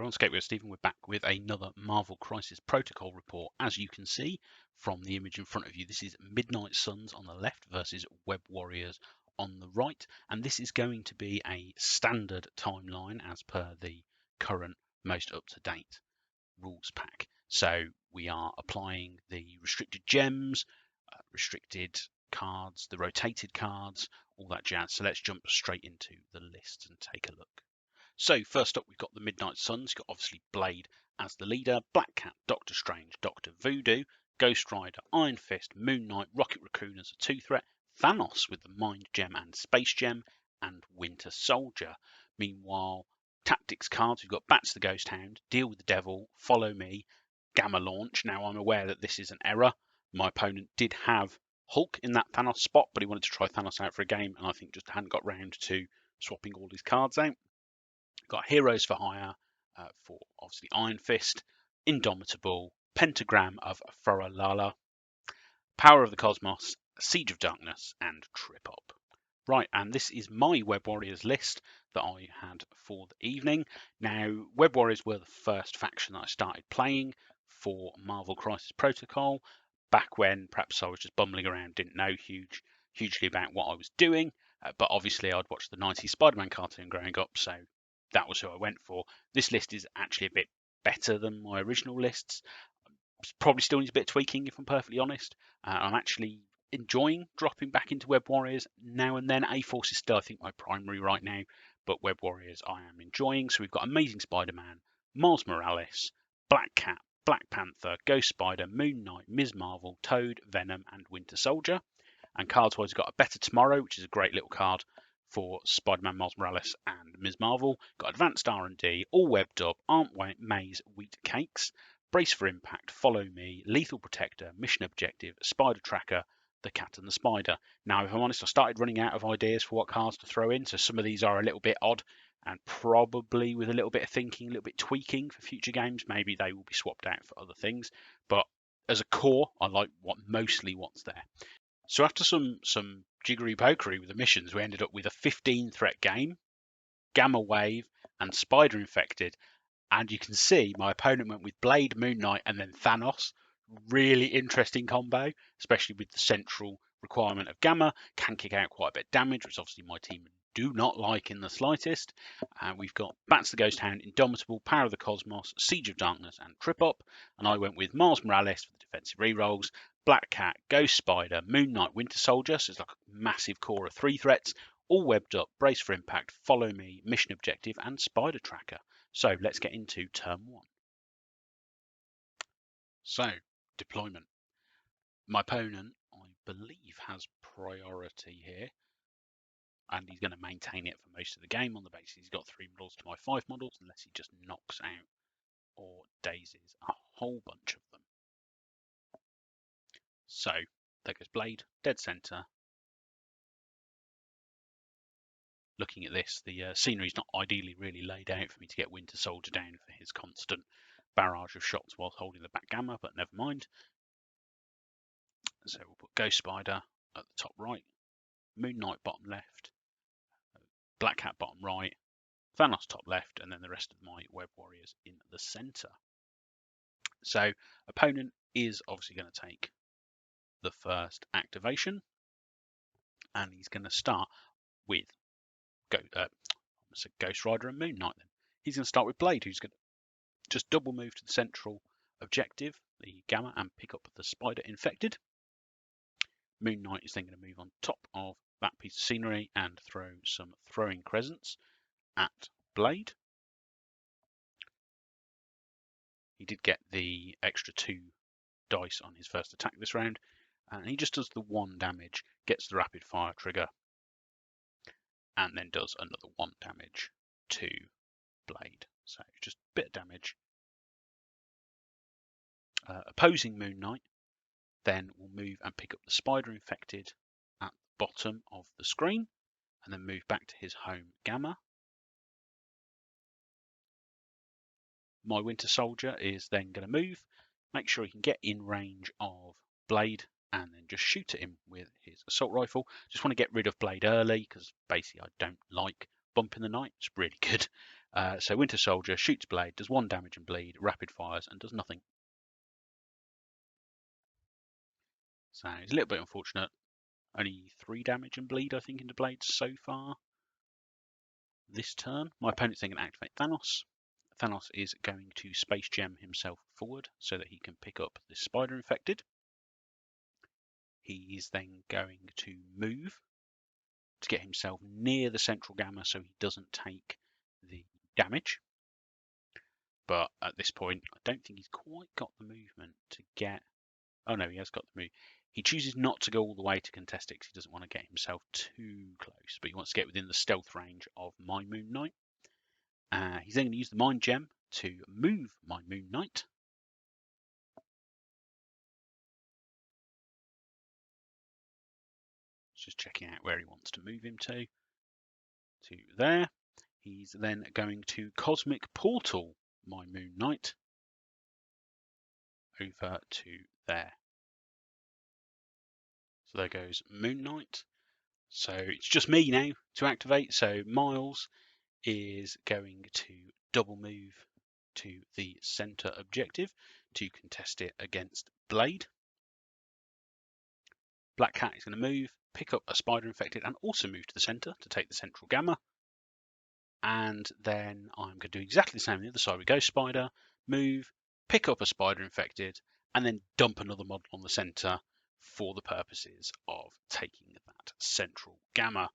everyone, Scapegoat Stephen. We're back with another Marvel Crisis Protocol report. As you can see from the image in front of you, this is Midnight Suns on the left versus Web Warriors on the right, and this is going to be a standard timeline as per the current most up-to-date rules pack. So we are applying the restricted gems, restricted cards, the rotated cards, all that jazz. So let's jump straight into the list and take a look. So first up, we've got the Midnight Suns. You've got obviously Blade as the leader, Black Cat, Doctor Strange, Doctor Voodoo, Ghost Rider, Iron Fist, Moon Knight, Rocket Raccoon as a 2-threat, Thanos with the Mind Gem and Space Gem, and Winter Soldier. Meanwhile, tactics cards, we've got Bats the Ghost Hound, Deal with the Devil, Follow Me, Gamma Launch. Now I'm aware that this is an error. My opponent did have Hulk in that Thanos spot, but he wanted to try Thanos out for a game, and I think just hadn't got round to swapping all his cards out. Got Heroes for Hire for obviously Iron Fist, Indomitable, Pentagram of Faralala, Power of the Cosmos, Siege of Darkness, and Trip Up. Right, and this is my Web Warriors list that I had for the evening. Now, Web Warriors were the first faction that I started playing for Marvel Crisis Protocol, back when perhaps I was just bumbling around, didn't know hugely about what I was doing, but obviously I'd watched the 90s Spider-Man cartoon growing up, so that was who I went for. This list is actually a bit better than my original lists. Probably still needs a bit of tweaking, if I'm perfectly honest. I'm actually enjoying dropping back into Web Warriors now and then. A-Force is still, I think, my primary right now, but Web Warriors I am enjoying. So we've got Amazing Spider-Man, Miles Morales, Black Cat, Black Panther, Ghost Spider, Moon Knight, Ms. Marvel, Toad, Venom, and Winter Soldier. And cards-wise, we've got A Better Tomorrow, which is a great little card for Spider-Man, Miles Morales, and Ms. Marvel. Got Advanced R&D, All Webbed Up, Aunt May's Wheat Cakes, Brace for Impact, Follow Me, Lethal Protector, Mission Objective, Spider Tracker, The Cat and the Spider. Now, if I'm honest, I started running out of ideas for what cards to throw in, so some of these are a little bit odd, and probably with a little bit of thinking, a little bit tweaking for future games, maybe they will be swapped out for other things. But as a core, I like mostly what's there. So after some jiggery-pokery with the missions, we ended up with a 15-threat game, Gamma Wave, and Spider Infected. And you can see my opponent went with Blade, Moon Knight, and then Thanos. Really interesting combo, especially with the central requirement of Gamma. Can kick out quite a bit of damage, which obviously my team do not like in the slightest. We've got Bats the Ghost Hound, Indomitable, Power of the Cosmos, Siege of Darkness, and Trip Up. And I went with Miles Morales for the defensive rerolls, Black Cat, Ghost Spider, Moon Knight, Winter Soldier. So it's like a massive core of 3 threats, all webbed up, Brace for Impact, Follow Me, Mission Objective, and Spider Tracker. So let's get into turn 1. So, deployment. My opponent, I believe, has priority here, and he's going to maintain it for most of the game on the basis he's got 3 models to my 5 models, unless he just knocks out or daisies a whole bunch of them. So, there goes Blade, dead center. Looking at this, the scenery is not ideally really laid out for me to get Winter Soldier down for his constant barrage of shots whilst holding the back Gamma, but never mind. So we'll put Ghost Spider at the top right, Moon Knight bottom left, Black Cat bottom right, Thanos top left, and then the rest of my Web Warriors in the center. So opponent is obviously going to take the first activation, and he's going to start with Ghost Rider and Moon Knight. Then he's going to start with Blade, who's going to just double move to the central objective, the Gamma, and pick up the Spider Infected. Moon Knight is then going to move on top of that piece of scenery and throw some throwing crescents at Blade. He did get the extra 2 dice on his first attack this round, and he just does the 1 damage, gets the rapid fire trigger, and then does another 1 damage to Blade. So just a bit of damage. Opposing Moon Knight then will move and pick up the Spider Infected at the bottom of the screen, and then move back to his home Gamma. My Winter Soldier is then going to move, make sure he can get in range of Blade, and then just shoot at him with his assault rifle. Just want to get rid of Blade early, because basically I don't like bumping the Knight. It's really good. So Winter Soldier shoots Blade, does 1 damage and bleed, rapid fires, and does nothing. So it's a little bit unfortunate. Only 3 damage and bleed, I think, into Blade so far this turn. My opponent's then going to activate Thanos. Thanos is going to Space Gem himself forward so that he can pick up this Spider Infected. He is then going to move to get himself near the central gamma so he doesn't take the damage. But at this point, I don't think he's quite got the movement to get... Oh no, he has got the move. He chooses not to go all the way to contest it because he doesn't want to get himself too close, but he wants to get within the stealth range of my Moon Knight. He's then going to use the Mind Gem to move my Moon Knight. Just checking out where he wants to move him to there. He's then going to Cosmic Portal my Moon Knight over to there. So there goes Moon Knight. So it's just me now to activate. So Miles is going to double move to the center objective to contest it against Blade. Black Cat is going to move, pick up a Spider Infected, and also move to the center to take the central gamma. And then I'm going to do exactly the same on the other side with Ghost Spider, move, pick up a Spider Infected, and then dump another model on the center for the purposes of taking that central gamma.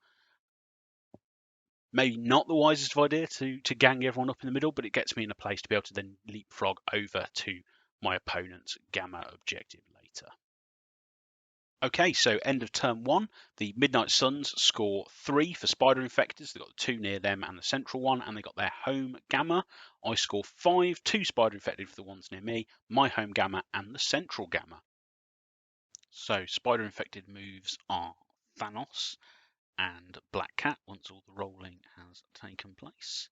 Maybe not the wisest of idea to gang everyone up in the middle, but it gets me in a place to be able to then leapfrog over to my opponent's gamma objective later. Okay, so end of turn 1, the Midnight Suns score 3 for Spider Infectors. They've got the 2 near them and the central one, and they got their home gamma. I score 5, 2 Spider Infected for the ones near me, my home gamma, and the central gamma. So Spider Infected moves are Thanos and Black Cat once all the rolling has taken place.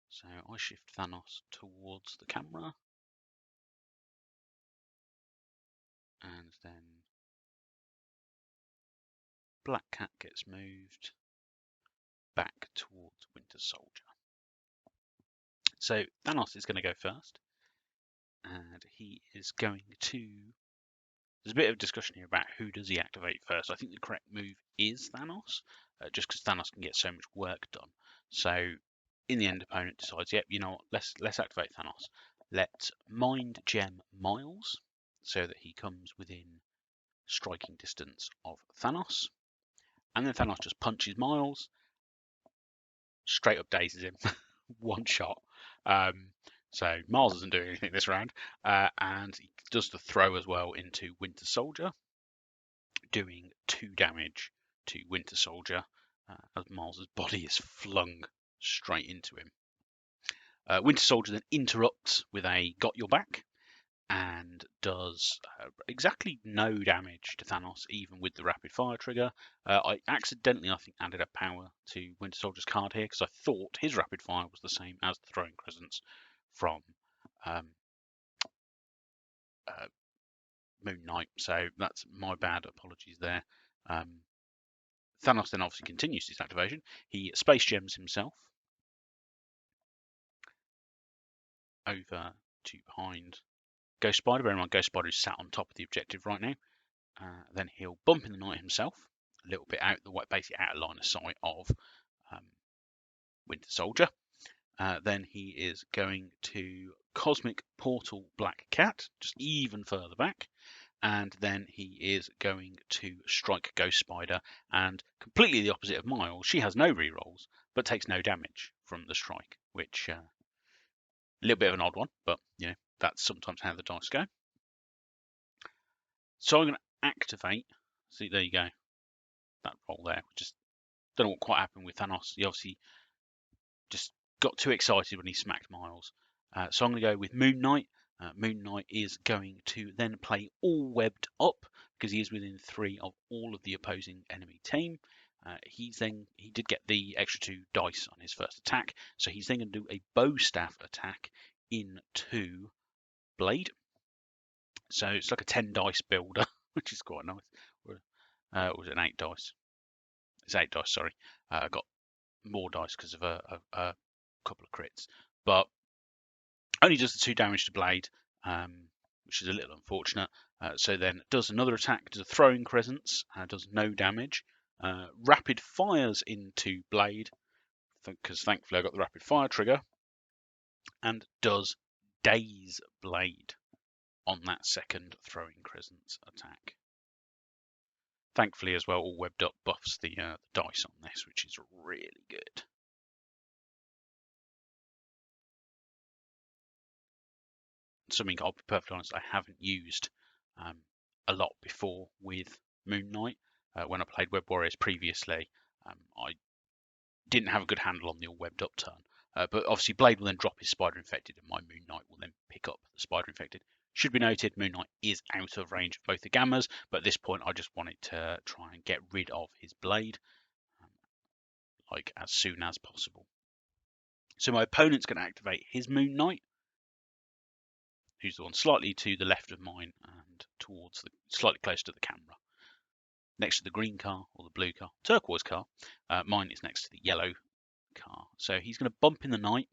So I shift Thanos towards the camera, and then Black Cat gets moved back towards Winter Soldier. So Thanos is going to go first, and he is going to... There's a bit of discussion here about who does he activate first. I think the correct move is Thanos, just because Thanos can get so much work done. So in the end, opponent decides, yep, you know what, let's activate Thanos. Let's Mind Gem Miles so that he comes within striking distance of Thanos. And then Thanos just punches Miles, straight up dazes him, one shot. So Miles doesn't do anything this round, and he does the throw as well into Winter Soldier, doing 2 damage to Winter Soldier as Miles' body is flung straight into him. Winter Soldier then interrupts with a Got Your Back and does exactly no damage to Thanos, even with the rapid fire trigger. I accidentally, I think, added a power to Winter Soldier's card here because I thought his rapid fire was the same as the throwing crescents from Moon Knight. So that's my bad. Apologies there. Thanos then obviously continues his activation. He Space Gems himself over to behind Ghost Spider. Bear in mind, Ghost Spider is sat on top of the objective right now. Then he'll bump in the night himself, a little bit out the way, basically out of line of sight of Winter Soldier. Then he is going to Cosmic Portal Black Cat, just even further back. And then he is going to strike Ghost Spider, and completely the opposite of Miles, she has no rerolls, but takes no damage from the strike, which a little bit of an odd one, but you know, that's sometimes how the dice go. So I'm going to activate. See, there you go. That roll there. Just don't know what quite happened with Thanos. He obviously just got too excited when he smacked Miles. So I'm going to go with Moon Knight. Moon Knight is going to then play all webbed up because he is within 3 of all of the opposing enemy team. He did get the extra 2 dice on his first attack, so he's then going to do a bow staff attack into Blade. So it's like a 10 dice builder, which is quite nice. Or was it an 8 dice? It's 8 dice, sorry. I got more dice because of a couple of crits, but only does the 2 damage to Blade, which is a little unfortunate. So then does another attack, does a throwing presence, does no damage. Rapid fires into Blade, because thankfully I got the rapid fire trigger, and does Daze Blade on that second throwing presence attack. Thankfully as well, all webbed up buffs the dice on this, which is really good. Something I'll be perfectly honest, I haven't used a lot before with Moon Knight. When I played Web Warriors previously, I didn't have a good handle on the all webbed up turn. But obviously Blade will then drop his Spider Infected and my Moon Knight will then pick up the Spider Infected. Should be noted, Moon Knight is out of range of both the Gammas, but at this point I just wanted to try and get rid of his Blade like as soon as possible. So my opponent's going to activate his Moon Knight, who's the one slightly to the left of mine and towards slightly close to the camera. Next to the green car or the blue car, turquoise car. Mine is next to the yellow car. So he's going to bump in the night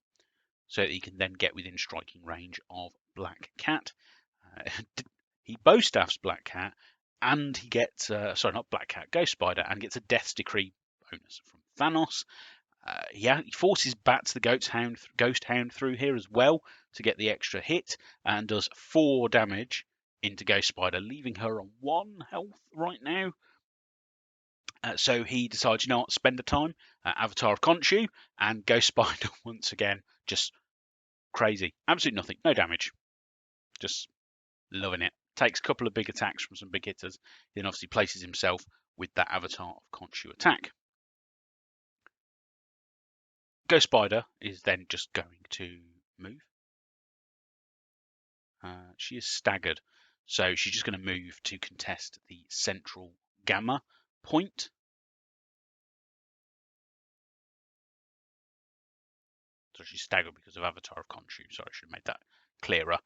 so that he can then get within striking range of Black Cat. He bowstaffs Black Cat and he gets, sorry, not Black Cat, Ghost Spider, and gets a Death's Decree bonus from Thanos. He forces Bats the Ghost Hound through here as well to get the extra hit and does 4 damage into Ghost Spider, leaving her on 1 health right now. So he decides, you know what, spend the time, Avatar of Khonshu, and Ghost Spider once again, just crazy. Absolutely nothing, no damage. Just loving it. Takes a couple of big attacks from some big hitters, then obviously places himself with that Avatar of Khonshu attack. Ghost Spider is then just going to move. She is staggered, so she's just going to move to contest the central Gamma point. So she's staggered because of Avatar of Khonshu. Sorry, I should have made that clearer.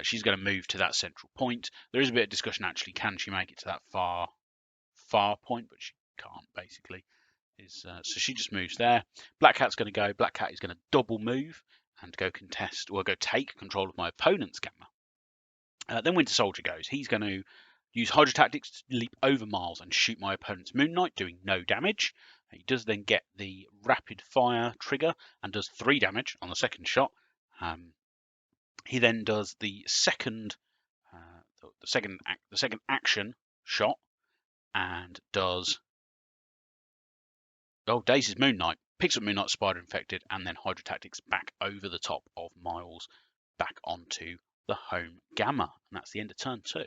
She's going to move to that central point. There is a bit of discussion actually, can she make it to that far point, but she can't basically. So she just moves there. Black Cat's going to go. Black Cat is going to double move and go contest, or go take control of my opponent's Gamma. Then Winter Soldier goes. He's going to use Hydra Tactics to leap over miles and shoot my opponent's Moon Knight, doing no damage. He does then get the rapid fire trigger and does 3 damage on the second shot. He then does the second action shot and does Dazes Moon Knight, picks up Moon Knight Spider Infected, and then Hydra Tactics back over the top of Miles, back onto the home Gamma, and that's the end of turn 2.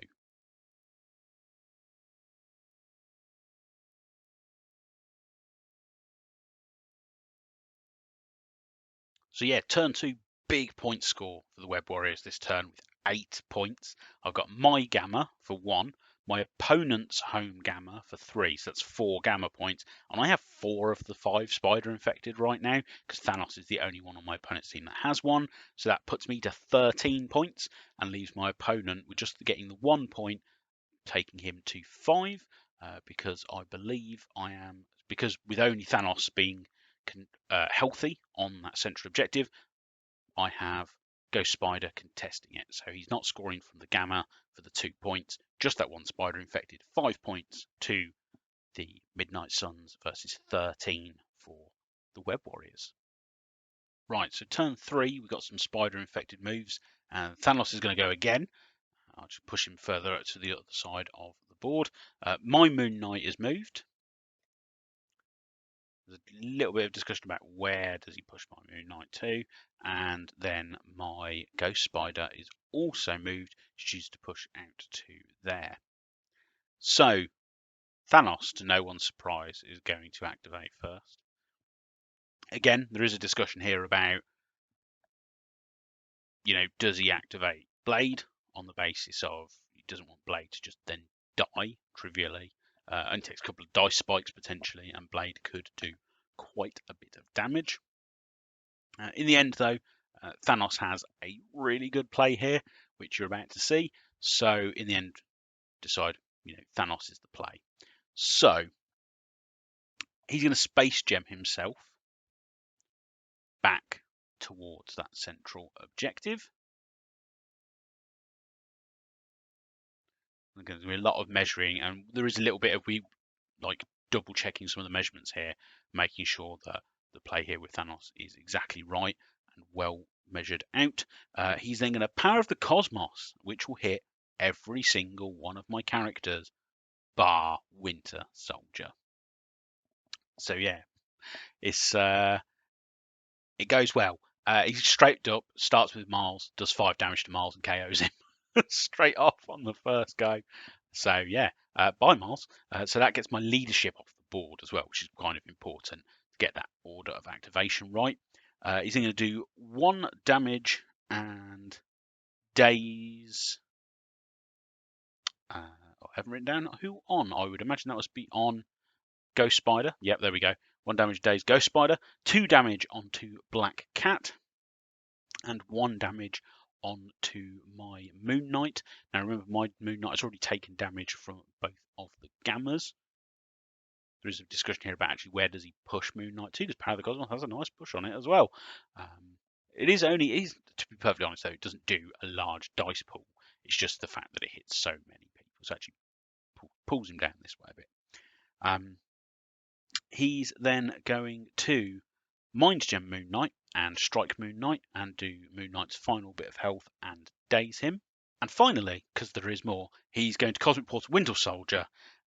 So yeah, turn 2, big point score for the Web Warriors this turn with 8 points. I've got my Gamma for 1, my opponent's home Gamma for 3, so that's 4 Gamma points, and I have 4 of the 5 Spider Infected right now because Thanos is the only one on my opponent's team that has one, so that puts me to 13 points and leaves my opponent with just getting the 1 point, taking him to 5, because I believe because with only Thanos being healthy on that central objective, I have Ghost Spider contesting it. So he's not scoring from the Gamma for the 2 points, just that 1 Spider Infected. 5 points to the Midnight Suns versus 13 for the Web Warriors. Right, so turn 3, we've got some Spider Infected moves, and Thanos is going to go again. I'll just push him further to the other side of the board. My Moon Knight is moved. There's a little bit of discussion about where does he push my Moon Knight to, and then my Ghost Spider is also moved. Choose to push out to there. So Thanos, to no one's surprise, is going to activate first. Again, there is a discussion here about, does he activate Blade on the basis of he doesn't want Blade to just then die trivially. Only takes a couple of dice spikes potentially, and Blade could do quite a bit of damage. In the end, though, Thanos has a really good play here, which you're about to see. So in the end, decide, Thanos is the play. So he's going to Space Gem himself back towards that central objective. There's going to be a lot of measuring, and there is a little bit of double checking some of the measurements here, making sure that the play here with Thanos is exactly right and well measured out. He's then going to Power of the Cosmos, which will hit every single one of my characters, bar Winter Soldier. So yeah, it goes well. He's straight up, starts with Miles, does 5 damage to Miles and KOs him straight off on the first go. So yeah, bye Miles. So that gets my leadership off the board as well, which is kind of important to get that order of activation right. He's going to do 1 damage and daze. I haven't written down who on. I would imagine that must be on Ghost Spider. Yep, there we go. 1 damage daze Ghost Spider. 2 damage onto Black Cat. And 1 damage onto my Moon Knight. Now remember, my Moon Knight has already taken damage from both of the Gammas. There is a discussion here about actually where does he push Moon Knight to. Does Power of the Cosmos has a nice push on it as well. It is, to be perfectly honest though, it doesn't do a large dice pool. It's just the fact that it hits so many people. So actually pulls him down this way a bit. He's then going to Mind Gem Moon Knight and strike Moon Knight and do Moon Knight's final bit of health and daze him. And finally, because there is more, he's going to Cosmic Portal Winter Soldier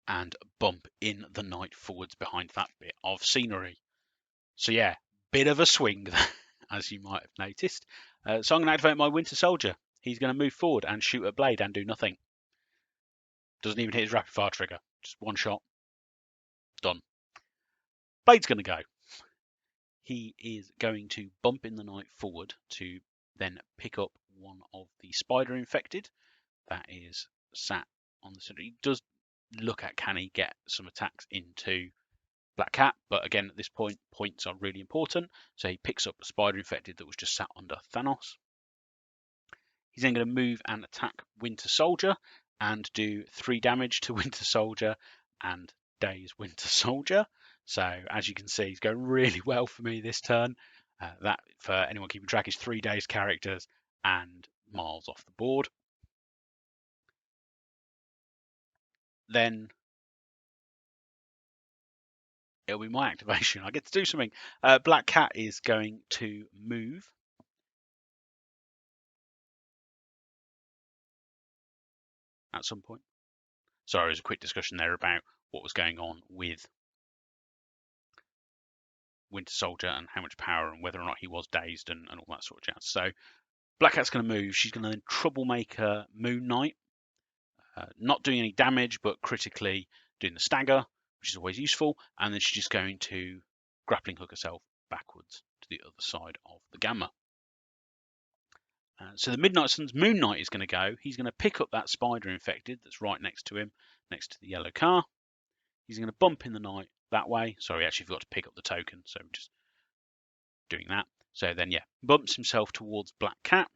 and bump in the Knight forwards behind that bit of scenery. So yeah, bit of a swing there, as you might have noticed. So I'm going to activate my Winter Soldier. He's going to move forward and shoot a blade and do nothing. Doesn't even hit his rapid fire trigger. Just 1 shot. Done. Blade's going to go. He is going to bump in the Knight forward to then pick up 1 of the Spider infected that is sat on the center. He does look at, can he get some attacks into Black Cat, but again at this point, points are really important. So he picks up the Spider infected that was just sat under Thanos. He's then going to move and attack Winter Soldier and do 3 damage to Winter Soldier and daze Winter Soldier. So as you can see, he's going really well for me this turn. That, for anyone keeping track, is 3 days characters and Miles off the board. Then it'll be my activation. I get to do something. Black Cat is going to move. At some point. Sorry, there's a quick discussion there about what was going on with Winter Soldier and how much power and whether or not he was dazed and all that sort of jazz. So Black Cat's going to move. She's going to then Troublemaker Moon Knight. Not doing any damage, but critically doing the stagger, which is always useful. And then she's just going to grappling hook herself backwards to the other side of the Gamma. So the Midnight Sun's Moon Knight is going to go. He's going to pick up that Spider infected that's right next to him, next to the yellow car. He's going to bump in the Knight that way. Sorry, actually forgot to pick up the token, so I'm just doing that. So then, yeah, bumps himself towards Black Cat.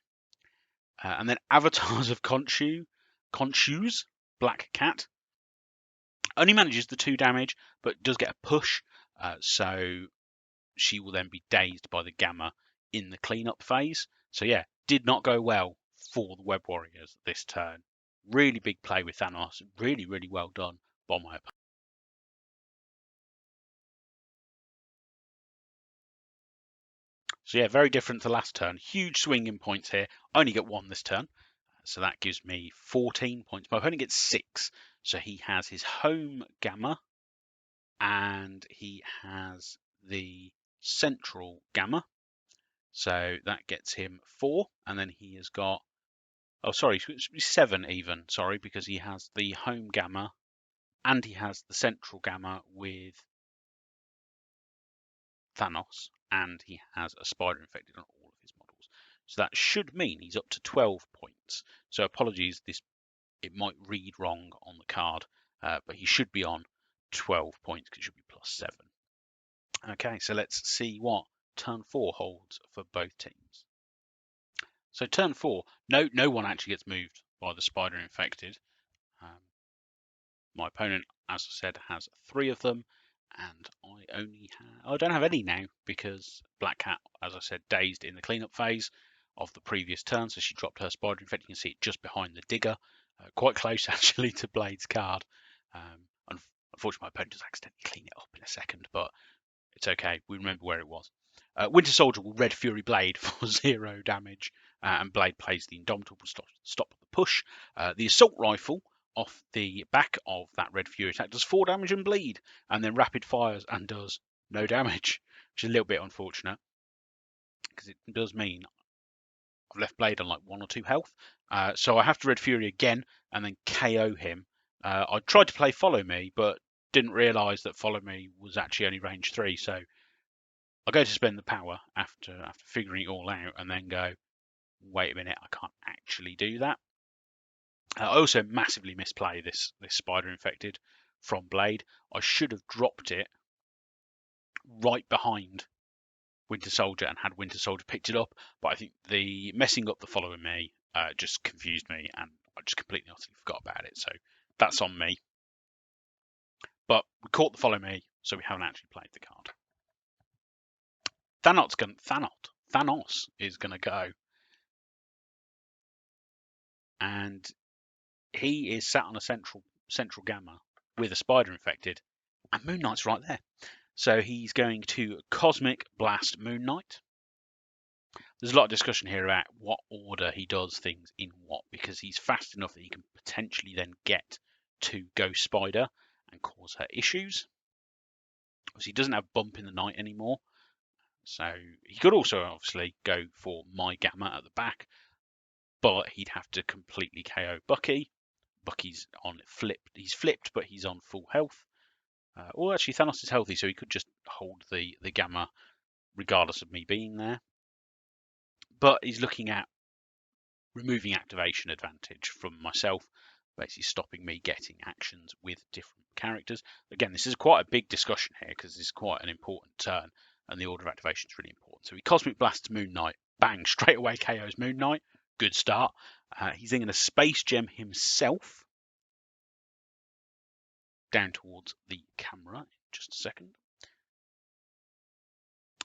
And then Avatars of Khonshu's Black Cat. Only manages the 2 damage, but does get a push. So she will then be dazed by the Gamma in the cleanup phase. So yeah, did not go well for the Web Warriors this turn. Really big play with Thanos. Really, really well done by my opponent. So yeah, very different to last turn. Huge swing in points here. I only get 1 this turn. So that gives me 14 points. My opponent gets 6. So he has his home Gamma and he has the central Gamma. So that gets him 4. And then he has got, oh, sorry, 7 even. Sorry, because he has the home Gamma and he has the central Gamma with Thanos, and he has a Spider infected on all of his models. So that should mean he's up to 12 points. So apologies, it might read wrong on the card, but he should be on 12 points because it should be +7. Okay, so let's see what turn 4 holds for both teams. So turn 4, no one actually gets moved by the Spider infected. My opponent, as I said, has 3 of them, and I I don't have any now because Black Cat, as I said, dazed in the cleanup phase of the previous turn, so she dropped her Spider Infect. You can see it just behind the Digger, quite close actually to Blade's card. Unfortunately, my opponent does accidentally clean it up in a second, but it's okay. We remember where it was. Winter Soldier will Red Fury Blade for 0 damage, and Blade plays the Indomitable stop the push. The Assault Rifle off the back of that Red Fury attack does 4 damage and bleed, and then rapid fires and does no damage, which is a little bit unfortunate because it does mean I've left Blade on like 1 or 2 health. So I have to Red Fury again and then KO him. I tried to play Follow Me, but didn't realise that Follow Me was actually only range 3, so I go to spend the power after figuring it all out and then go, wait a minute, I can't actually do that. I also massively misplay this Spider Infected from Blade. I should have dropped it right behind Winter Soldier and had Winter Soldier picked it up, but I think the messing up the Following Me just confused me and I just completely utterly forgot about it. So that's on me. But we caught the Follow Me, so we haven't actually played the card. Thanos is going to go. And he is sat on a central gamma with a Spider Infected, and Moon Knight's right there. So he's going to Cosmic Blast Moon Knight. There's a lot of discussion here about what order he does things in what, because he's fast enough that he can potentially then get to Ghost Spider and cause her issues. Obviously, he doesn't have Bump in the Night anymore, so he could also obviously go for My Gamma at the back, but he'd have to completely KO Bucky. Bucky's on flipped. He's flipped, but he's on full health. Or actually, Thanos is healthy, so he could just hold the Gamma regardless of me being there. But he's looking at removing activation advantage from myself, basically stopping me getting actions with different characters. Again, this is quite a big discussion here because this is quite an important turn and the order of activation is really important. So he Cosmic Blasts Moon Knight, bang, straight away KOs Moon Knight. Good start. He's then going to Space Gem himself down towards the camera in just a second.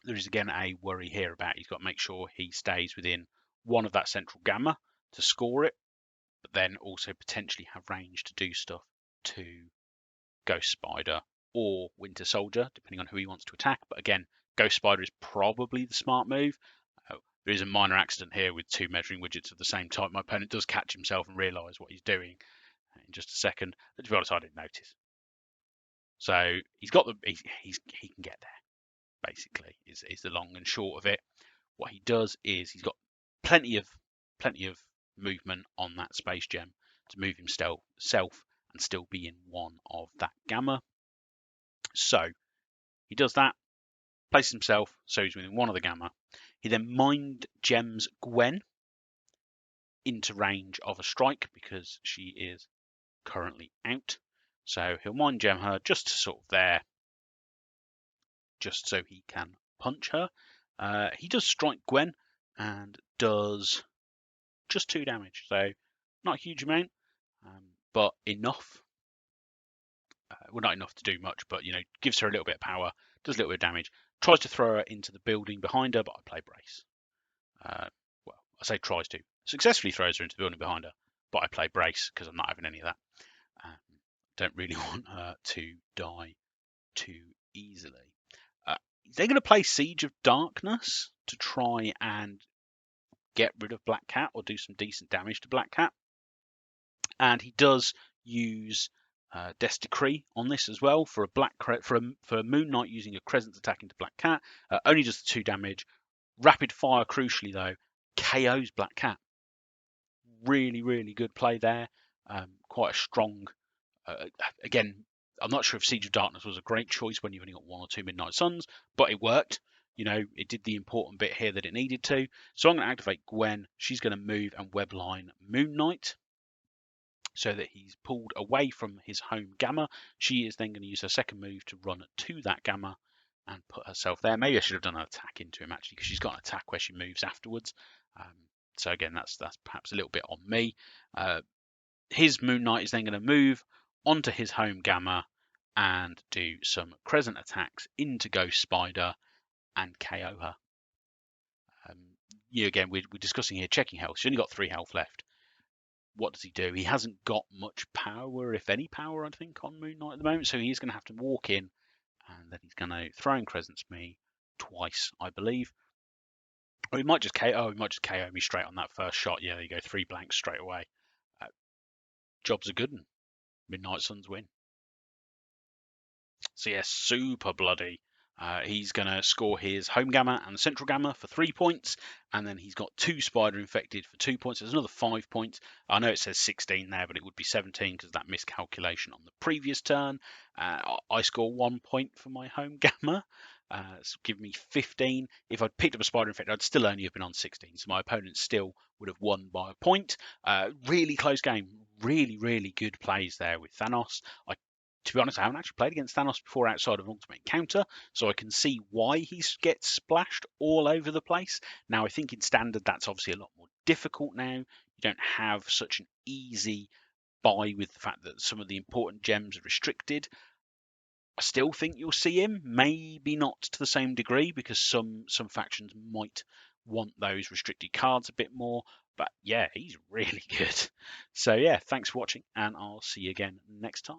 There is again a worry here about he's got to make sure he stays within one of that central gamma to score it, but then also potentially have range to do stuff to Ghost Spider or Winter Soldier, depending on who he wants to attack. But again, Ghost Spider is probably the smart move. There is a minor accident here with 2 measuring widgets of the same type. My opponent does catch himself and realise what he's doing in just a second. But to be honest, I didn't notice. So he's got he can get there. Basically, is the long and short of it. What he does is he's got plenty of movement on that Space Gem to move himself and still be in one of that gamma. So he does that, places himself so he's within one of the gamma. He then Mind Gems Gwen into range of a strike because she is currently out. So he'll Mind Gem her just to sort of there, just so he can punch her. He does strike Gwen and does just 2 damage, so not a huge amount, but enough. Well, not enough to do much, but gives her a little bit of power, does a little bit of damage. Tries to throw her into the building behind her, but I play Brace. Well, I say tries to. Successfully throws her into the building behind her, but I play Brace because I'm not having any of that. Don't really want her to die too easily. They're going to play Siege of Darkness to try and get rid of Black Cat or do some decent damage to Black Cat. And he does use Death's Decree on this as well for a Moon Knight using a Crescent attack into Black Cat. Only does the 2 damage. Rapid Fire, crucially though, KOs Black Cat. Really, really good play there. Quite a strong. Again, I'm not sure if Siege of Darkness was a great choice when you've only got 1 or 2 Midnight Suns, but it worked. It did the important bit here that it needed to. So I'm going to activate Gwen. She's going to move and webline Moon Knight so that he's pulled away from his home gamma. She is then going to use her second move to run to that gamma and put herself there. Maybe I should have done an attack into him actually, because she's got an attack where she moves afterwards. So again, that's perhaps a little bit on me. His Moon Knight is then going to move onto his home gamma and do some Crescent attacks into Ghost Spider and KO her. Again, we're discussing here checking health. She's only got 3 health left. What does he do? He hasn't got much power, if any power, I think, on Moon Knight at the moment. So he's going to have to walk in, and then he's going to throw in Crescent's me twice, I believe. Or he might just KO. Oh, he might just KO me straight on that first shot. Yeah, there you go, 3 blanks straight away. Job's a good one. Midnight Suns win. So yeah, super bloody. He's going to score his home gamma and central gamma for 3 points, and then he's got 2 spider infected for 2 points. There's another 5 points. I know it says 16 there, but it would be 17 because of that miscalculation on the previous turn. I score 1 point for my home gamma, so give me 15. If I'd picked up a spider infected, I'd still only have been on 16, so my opponent still would have won by a point. Really close game. Really, really good plays there with Thanos. To be honest, I haven't actually played against Thanos before outside of Ultimate Encounter, so I can see why he gets splashed all over the place. Now, I think in Standard, that's obviously a lot more difficult now. You don't have such an easy buy with the fact that some of the important gems are restricted. I still think you'll see him, maybe not to the same degree, because some factions might want those restricted cards a bit more. But yeah, he's really good. So yeah, thanks for watching, and I'll see you again next time.